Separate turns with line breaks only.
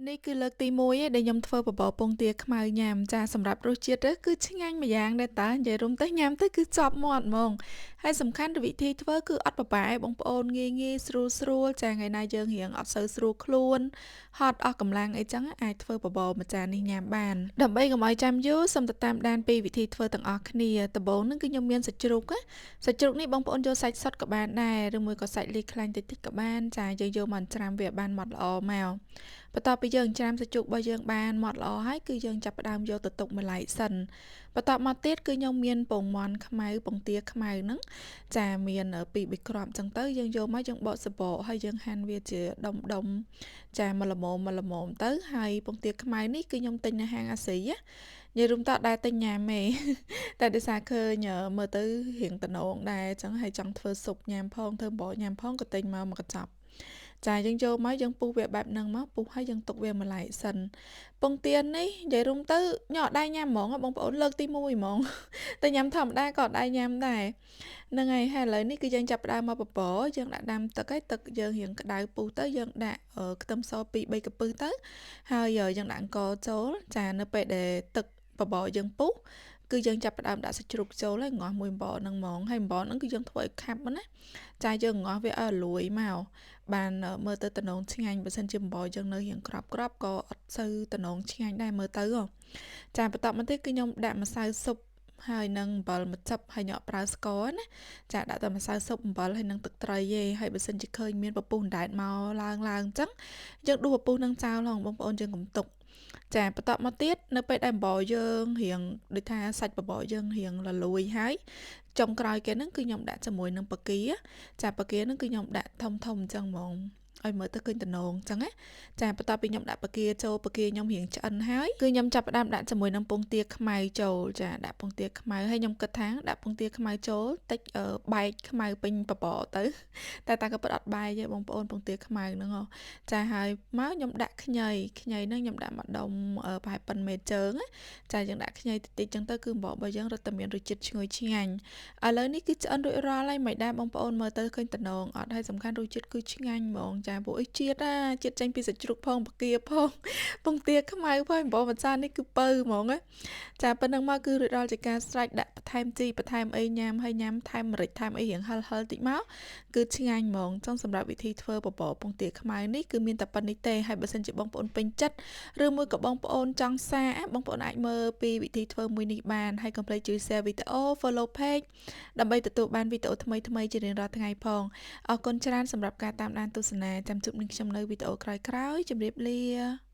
នេះគឺលើកទី1ឯងដែលខ្ញុំធ្វើបបរពងទាខ្មៅញ៉ាំចាសម្រាប់រសជាតិគឺឆ្ងាញ់ម្យ៉ាងដែរតានិយាយរួមទៅញ៉ាំទៅគឺជាប់មាត់ហ្មងហើយសំខាន់វិធីធ្វើគឺអត់ប្របែបងប្អូនងាយស្រួលចាថ្ងៃណាយើងរៀងអត់សូវស្រួលខ្លួនហត់អស់កម្លាំងអីចឹងអាចធ្វើបបរមួយចាននេះញ៉ាំបានដើម្បីកុំឲ្យចាំយូរសូមទៅតាមដានពីវិធីធ្វើទាំងអស់គ្នាដំបូងហ្នឹងគឺខ្ញុំមានសាច់ជ្រូកណាសាច់ជ្រូកនេះបងប្អូនយកសាច់សុទ្ធក៏បានដែរឬមួយក៏សាច់លាយខ្លាញ់តិចក៏បានចាយើងយកមកច្រាំវាបានម៉ត់ល្អមកបន្ទាប់ពីយើងច្រាំសាច់ជ្រូករបស់យើងបានម៉ត់ល្អហើយគឺយើងចាប់ផ្ដើមយកទៅទុកមួយឡែកសិនបន្ទាប់មកទៀតគឺខ្ញុំមានពងមាន់ខ្មៅពងទាខ្មៅហ្នឹងចាមាន2 3គ្រាប់អញ្ចឹងទៅយើងយកមកយើងបកសបកហើយយើងហាន់វាជាដុំចាមកល្មមទៅហើយពងទាខ្មៅនេះគឺខ្ញុំទិញនៅហាងអាស៊ីណានិយាយរួមតដែរទិញញ៉ាំទេតែដោយសារឃើញមើលទៅរៀងតំណងដែរអញ្ចឹងហើយចង់ធ្វើស៊ុបញ៉ាំផងធ្វើបបរញ៉ាំផងក៏ទិញមកកញ្ចប់ចាយើងយកមកយើងពុះវាបែបហ្នឹងមកពុះហើយយើងទុកវាមួយឡែកសិនពងទានេះនិយាយរួមទៅញ៉ាំអត់ដែរញ៉ាំហ្មងបងប្អូនលើកទី1ហ្មងតែញ៉ាំធម្មតាក៏អត់ដែរញ៉ាំដែរហ្នឹងហើយហើយឥឡូវនេះគឺយើងចាប់ផ្ដើមមកបបរយើងដាក់ដាំទឹកហើយទឹកយើងរៀងក្តៅពុះទៅយើងដាក់ខ្ទឹមស2 3កំពឹសទៅហើយយើងដាក់អង្ករចូលចានៅពេលដែលទឹកបបរយើងពុះគឺយើងចាប់ផ្ដើមដាក់សាច់ជ្រូកចូលហើយងាស់មួយអំបិលហ្នឹងហ្មងហើយអំបិលហ្នឹងគឺយើងធ្វើឲ្យខាប់ណាចាយើងងាស់វាឲ្យរលួយមកបានមើលទៅតំណងឆ្ងាញ់បើសិនជាអំបិលយើងនៅរៀងក្របក៏អត់សូវតំណងឆ្ងាញ់ដែរមើលទៅចាបន្ទាប់មកទៀតគឺខ្ញុំដាក់ម្សៅស៊ុបហើយនឹងអំបិលម្ជិបហើយខ្ញុំប្រើស្ករណាចាដាក់តែម្សៅស៊ុបអំបិលហើយនឹងទឹកត្រីឯងហើយបើសិនជាឃើញមានពពុះអណ្ដែតមកឡើងអញ្ចឹងយើងដួសពពុះនឹងចោលហងបងប្អូនយើងកុំទុកចាបន្ទាប់មកទៀតនៅពេលដែលបបរយើងរៀងដូចថាសាច់បបរយើងរៀងរលួយហើយចុងក្រោយគេហ្នឹងគឺខ្ញុំដាក់ជាមួយនឹងបកាចាបកាហ្នឹងគឺខ្ញុំដាក់ធំអញ្ចឹងហ្មងឲ្យមើលទៅឃើញតំណងអញ្ចឹងណាចាបន្ទាប់ពីខ្ញុំដាក់បកាចូលបកាខ្ញុំរៀងឆ្អិនហើយគឺខ្ញុំចាប់ផ្ដើមដាក់ជាមួយនឹងពងទាខ្មៅចូលចាដាក់ពងទាខ្មៅហើយខ្ញុំគិតថាដាក់ពងទាខ្មៅចូលតិចបែកខ្មៅពេញបបរទៅតែក៏ពិតអត់បែកទេបងប្អូនពងទាខ្មៅហ្នឹងចាហើយមកខ្ញុំដាក់ខ្ញីហ្នឹងខ្ញុំដាក់មកដុំប្រហែលប៉ុនមេជើងចាយើងដាក់ខ្ញីតិចៗអញ្ចឹងទៅគឺអំបិលរបស់យើងរឹតតែមានរសជាតិឈ្ងុយឆ្ងាញ់ឥឡូវនេះគឺឆ្អិនរួចរាល់ហើយមិនដែរបងប្អូនមើលទៅឃើញតំណងអត់ហើយសំខាន់រសជាតិគឺឆ្ងាញ់ហ្មងចាពួកអីជាតិចេញពីសាច់ជ្រូកផងបកាផងពងទាខ្មៅផងអំបិលម្ចាស់នេះគឺបើហ្មងណាចាប៉ុណ្្នឹងមកគឺរួចរាល់ជាការស្រេចដាក់បន្ថែមជីបន្ថែមអីញ៉ាំហើយញ៉ាំថែមម្រេចថែមអីរៀងហឹលតិចមកគឺឆ្ងាញ់ហ្មងចង់សម្រាប់វិធីធ្វើបបរពងទាខ្មៅនេះគឺមានតែប៉ុណ្្នេះទេហើយបើសិនជាបងប្អូនពេញចិត្តឬមួយក៏បងប្អូនចង់សាបងប្អូនអាចមើលពីវិធីធ្វើមួយនេះបានហើយកុំភ្លេចជួយ share វីដេអូ follow page ដើម្បីទទួលបានវីដេអូថ្មីៗជារៀងរាល់ថ្ងៃផងអរគុណច្រើនសម្រាប់ការតាមដានទស្សនាចាំជួបនឹងខ្ញុំនៅវីដេអូក្រោយៗជម្រាបលា